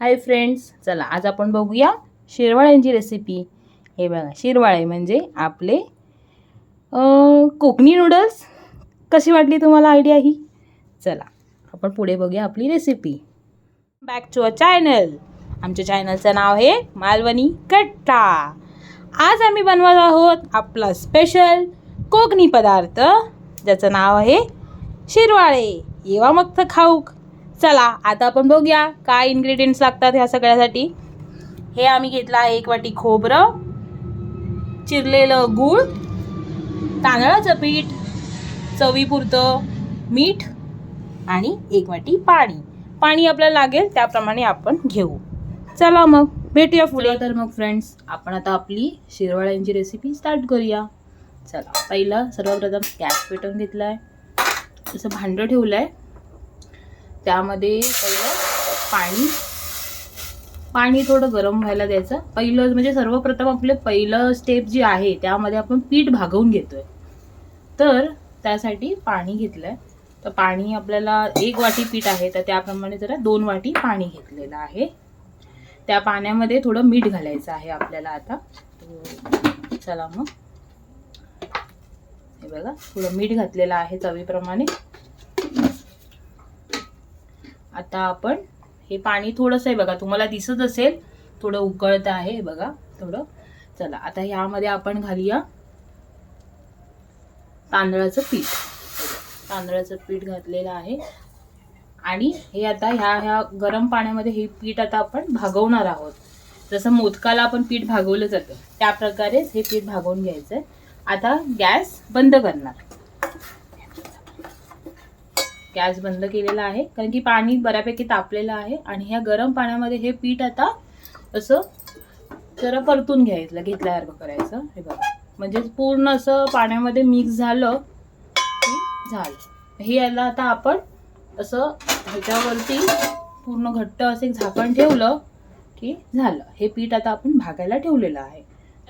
Hi friends, चला आज आपण बघूया शिरवाळ्यांची रेसिपी। हे बघा, शिरवाळे म्हणजे आपले कोकणी नूडल्स। कशी वाटली तुम्हाला आयडिया ही? चला आपण पुढे बघूया आपली recipe. Back to a channel. आमच्या चॅनलचं नाव आहे मालवणी कट्टा। आज आम्ही बनवत आहोत आपला स्पेशल कोकणी पदार्थ, ज्याचं नाव आहे शिरवाळे। येवा मग तर खाऊक। चला आता आपण बघूया काय इन्ग्रेडियंट्स लागतात ह्या सगळ्यासाठी। हे आम्ही घेतला आहे 1 वाटी खोबरं, चिरलेलं गूळ, तांदळाचं पीठ, चवीपुरतं मीठ आणि 1 वाटी पाणी। पाणी आपल्याला लागेल त्याप्रमाणे आपण घेऊ। चला मग भेटूया पुढे। तर मग फ्रेंड्स, आपण आता आपली शिरवाळ्यांची रेसिपी स्टार्ट करूया। चला, पहिलं सर्वप्रथम गॅस पेटवून घेतलाय, असं भांडं ठेवलंय, त्यामध्ये पहिलं पाणी थोडं गरम व्हायला द्यायचं। पहिलं म्हणजे सर्वप्रथम आपले पहिलं स्टेप जी आहे त्यामध्ये आपण पीठ भागवून घेतोय, तर त्यासाठी पाणी घेतलंय। तर पाणी आपल्याला 1 वाटी पीठ आहे तर त्याप्रमाणे जरा 2 वाटी पाणी घेतलेलं आहे। त्या पाण्यामध्ये थोडं मीठ घालायचं आहे आपल्याला आता। चला मग, हे बघा थोडं मीठ घातलेलं आहे चवीप्रमाणे। आता आपण हे पाणी थोडंसं आहे बघा, तुम्हाला दिसत असेल थोडं उकळतं आहे बघा थोडं। चला आता ह्यामध्ये आपण घालूया तांदळाचं पीठ। तांदळाचं पीठ घातलेलं आहे आणि हे आता ह्या गरम पाण्यामध्ये हे पीठ आता आपण भागवणार आहोत। जसं मोदकाला आपण पीठ भागवलं जातं त्या प्रकारेच हे पीठ भागवून घ्यायचंय। आता गॅस बंद करणार। गॅस बंद केलेला आहे कारण की पाणी बऱ्यापैकी तापलेलं आहे आणि ह्या गरम पाण्यामध्ये हे पीठ आता असं जरा परतून घेतल्यासारखं करायचं। हे बघा, म्हणजे पूर्ण असं पाण्यामध्ये मिक्स झालं की झालं। हे याला आता आपण असं ह्याच्यावरती पूर्ण घट्ट असे झाकण ठेवलं की झालं। हे पीठ आता आपण भागायला ठेवलेलं आहे।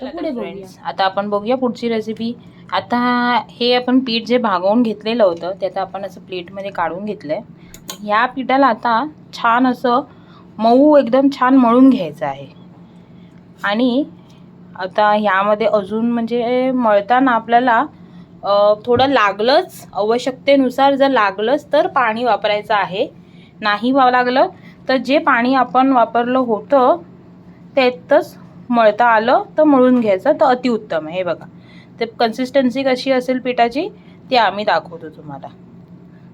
पुढे बघूया। आता आपण बघूया पुढची रेसिपी। आता हे आपण पीठ जे भागवून घेतलेलं होतं ते आता आपण असं प्लेटमध्ये काढून घेतलंय। ह्या पिठाला आता छान असं मऊ एकदम छान मळून घ्यायचं आहे। आणि आता ह्यामध्ये अजून म्हणजे मळताना आपल्याला थोडं लागलंच, आवश्यकतेनुसार जर लागलंच तर पाणी वापरायचं आहे। नाही लागलं तर जे पाणी आपण वापरलं होतं त्यातच मळता आलं तर मळून घ्यायचं तर अतिउत्तम आहे। हे बघा, ते कन्सिस्टन्सी कशी असेल पिठाची ते आम्ही दाखवतो तुम्हाला।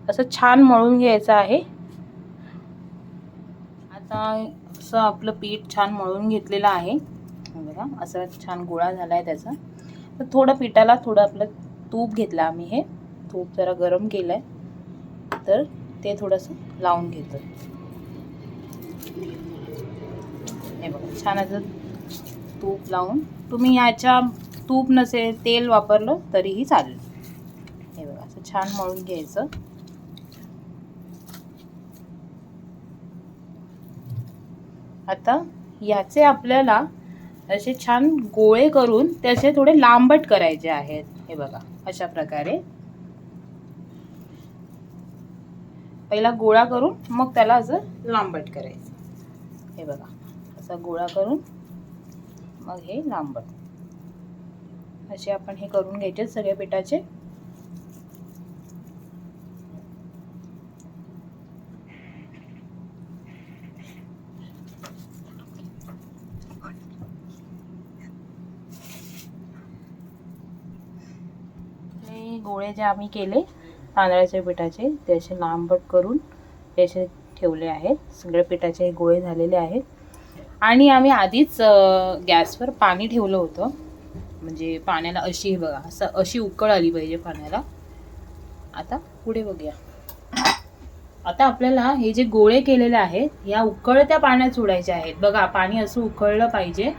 असं छान मळून घ्यायचं आहे। आता असं आपलं पीठ छान मळून घेतलेलं आहे बघा, असं छान गोळा झाला आहे त्याचा। तर थोडं पिठाला थोडं आपलं तूप घेतलं आम्ही, हे तूप जरा गरम केलं आहे तर ते थोडंसं लावून घेतो। हे बघा, छान असं तूप लावून, तुम्ही याच्या तूप नसेल तेल वापरलं तरीही चालेल। हे बघा, असं छान मळून घ्यायचं। आता याचे आपल्याला असे छान गोळे करून त्याचे थोडे लांबट करायचे आहेत। हे बघा, अशा प्रकारे पहिला गोळा करून मग त्याला असं लांबट करायचं। हे बघा, असा गोळा करून मग हे लांबट, असे आपण हे करून घ्यायचे सगळ्या पिठाचे। हे गोळे जे आम्ही केले तांदळाच्या पिठाचे ते असे लांबट करून ते असे ठेवले आहेत। सगळ्या पिठाचे गोळे झालेले आहेत आणि आम्ही आधीच गॅसवर पाणी ठेवलं होतं, म्हणजे पाण्याला अशी बघा असं अशी उकळ आली पाहिजे पाण्याला। आता पुढे बघूया। आता आपल्याला हे जे गोळे केलेले आहेत या उकळत्या पाण्यात सोडायचे आहेत। बघा, पाणी असं उकळलं पाहिजे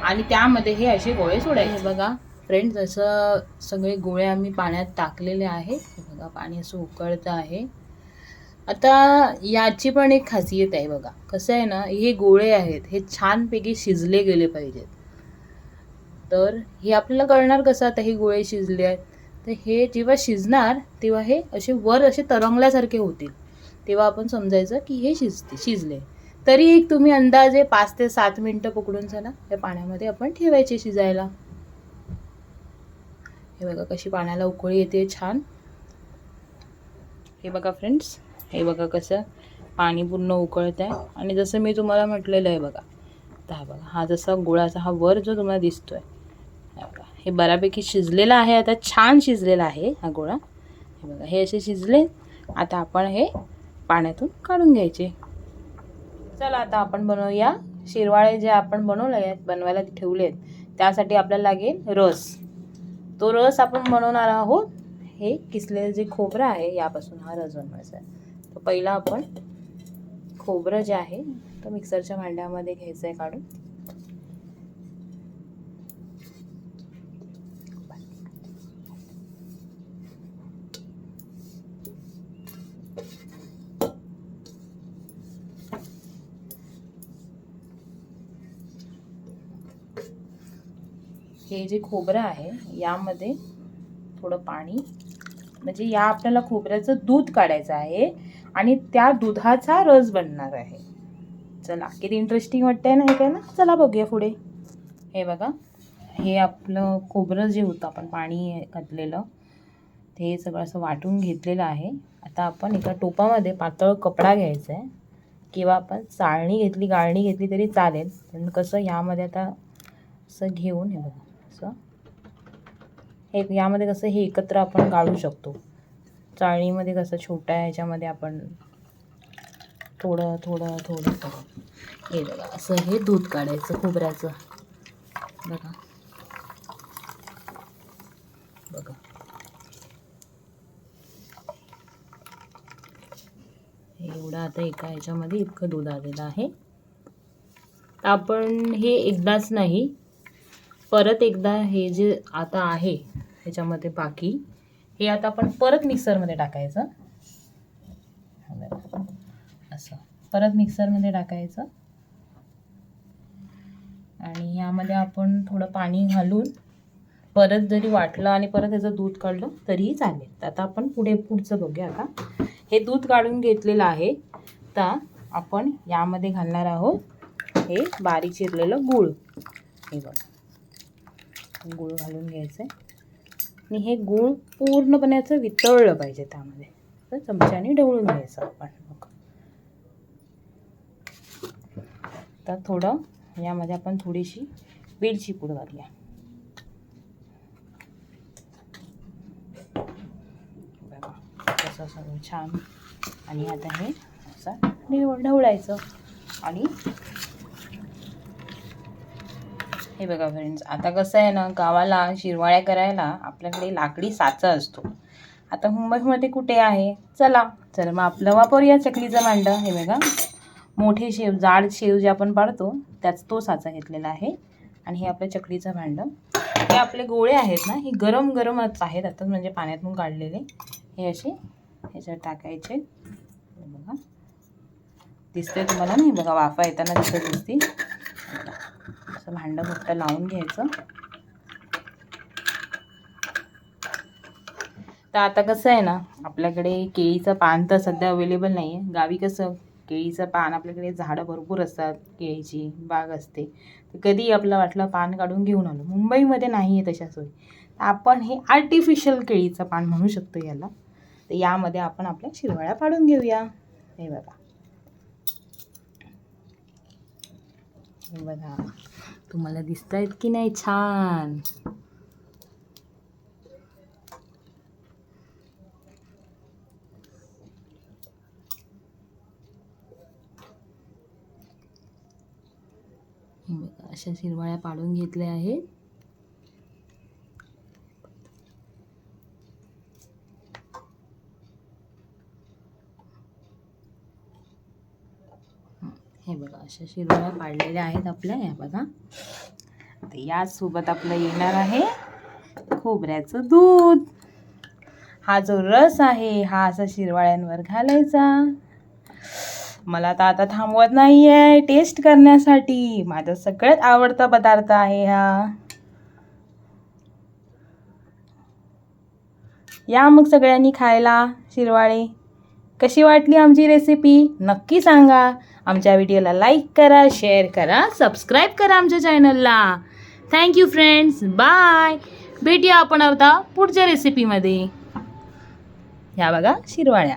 आणि त्यामध्ये हे असे गोळे सोडायचे। बघा फ्रेंड्स, असं सगळे गोळे आम्ही पाण्यात टाकलेले आहेत। बघा, पाणी असं उकळतं आहे। आता याची पण एक खासियत आहे बघा, कसं आहे ना, हे गोळे आहेत हे छानपैकी शिजले गेले पाहिजेत। तर हे आपल्याला कळणार कसं आता हे गोळे शिजले आहेत? तर हे जेव्हा शिजणार तेव्हा हे असे वर असे तरंगल्यासारखे होतील, तेव्हा आपण समजायचं की हे शिजले। तरी एक तुम्ही अंदाजे 5 ते 7 मिनिटं पकडून चला त्या पाण्यामध्ये आपण ठेवायचे शिजायला. हे बघा कशी पाण्याला उकळी येते छान. हे बघा फ्रेंड्स, हे बघा कसं पाणी पूर्ण उकळत आहे. आणि जसं मी तुम्हाला म्हटलेलं आहे बघा, तर हा बघा हा जसा गुळाचा हा वर जो तुम्हाला दिसतोय, हे बऱ्यापैकी शिजलेला आहे. आता छान शिजलेला आहे हा गोळा. हे बघा हे असे शिजले. आता आपण हे पाण्यातून काढून घ्यायचे. चला आता आपण बनवूया शिरवाळे. जे आपण बनवले आहेत, बनवायला ठेवले आहेत, त्यासाठी आपल्याला लागेल रस. तो रस आपण बनवणार आहोत. हे किसलेलं जे खोबरं आहे यापासून हा रस बनवायचा आहे. तर पहिला आपण खोबरं जे आहे तर मिक्सरच्या भांड्यामध्ये घ्यायचं आहे काढून. हे जे खोबरं आहे यामध्ये थोडं पाणी, म्हणजे या आपल्याला खोबऱ्याचं दूध काढायचं आहे आणि त्या दुधाचा रस बनणार आहे. चला किती इंटरेस्टिंग वाटतंय ना हे काय ना. चला बघूया पुढे. हे बघा हे आपलं खोबरं जे होतं आपण पाणी घातलेलं ते सगळं असं वाटून घेतलेलं आहे. आता आपण एका टोपामध्ये पातळ कपडा घ्यायचा आहे किंवा आपण चाळणी घेतली, गाळणी घेतली तरी चालेल. पण कसं यामध्ये आता असं घेऊन हे बघा असं हे यामध्ये कसं हे एकत्र आपण गाळू शकतो. चाळणीमध्ये कसं छोट्या ह्याच्यामध्ये आपण थोडं थोडं थोडं थोडं हे बघा असं हे दूध काढायचं खोबऱ्याचं. बघा बघा एवढं आता एका ह्याच्यामध्ये इतकं दूध आलेलं आहे. आपण हे एकदाच नाही, परत एकदा हे जे आता आहे ह्याच्यामध्ये बाकी, हे आता आपण परत मिक्सरमध्ये टाकायचं. असं परत मिक्सरमध्ये टाकायचं आणि यामध्ये आपण थोडं पाणी घालून परत जरी वाटलं आणि परत त्याचं दूध काढलं तरीही चालेल. आता आपण पुढचं बघूया. आता हे दूध काढून घेतलेलं आहे. तर आपण यामध्ये घालणार आहोत हे बारीक चिरलेलं गूळ. हे बघा गूळ घालून घ्यायचं आणि हे गूळ पूर्णपणे असं वितळलं पाहिजे त्यामध्ये. तर चमच्याने ढवळून घ्यायचं आपण. तर थोडं यामध्ये आपण थोडीशी वेलची पूड घालूया. बघा कसं सगळं छान. आणि आता हे असं ढवळायचं. आणि हे बघा फ्रेंड्स, आता कसं आहे ना, गावाला शिरवाळ्या करायला आपल्याकडे लाकडी साचा असतो. आता मुंबईमध्ये कुठे आहे. चला मग आपलं वापरूया चकलीचं भांडं. हे बघा मोठे शेव, जाड शेव जे आपण पाडतो त्याच तो साचा घेतलेला आहे. आणि हे आपलं चकलीचं भांडं. हे आपले गोळे आहेत ना, हे गरम गरमच आहेत आता, म्हणजे पाण्यातून काढलेले. हे असे ह्याच्यात टाकायचे. बघा दिसतंय तुम्हाला नाही, बघा वाफा येताना दिसत दिसतील. असं भांडं फक्त लावून घ्यायचं. तर आता कसं आहे ना, आपल्याकडे केळीचं पान तर सध्या अवेलेबल नाही आहे. गावी कसं केळीचं पान आपल्याकडे झाडं भरपूर असतात, केळीची बाग असते. तर कधी आपलं वाटलं पान काढून घेऊन आलो. मुंबईमध्ये नाही आहे तशा सोयी. तर आपण हे आर्टिफिशियल केळीचं पान म्हणू शकतो याला. तर यामध्ये आपण आपल्या शिरवाळ्या पाडून घेऊया. हे बघा बघा तुम्हाला दिसत आहेत की नाही छान. बघा अशा शिरवाळ्या पाडून घेतल्या आहेत. हे बघा अशा शिरवाळ्या पाडलेल्या आहेत आपल्या. या बघा आता यासोबत आपलं येणार आहे खोबऱ्याचं दूध. हा जो रस आहे हा असा शिरवाळ्यांवर घालायचा. मला तर आता थांबवत नाही आहे टेस्ट करण्यासाठी. माझा सगळ्यात आवडता पदार्थ आहे हा. या मग सगळ्यांनी खायला शिरवाळे. कशी वाटली आमची रेसिपी नक्की सांगा. आमच्या व्हिडिओला लाईक करा, शेअर करा, सबस्क्राईब करा आमच्या चॅनलला. Thank you friends, bye. भेटूया आपण आता पुढच्या रेसिपीमध्ये. ह्या बघा शिरवाळ्या.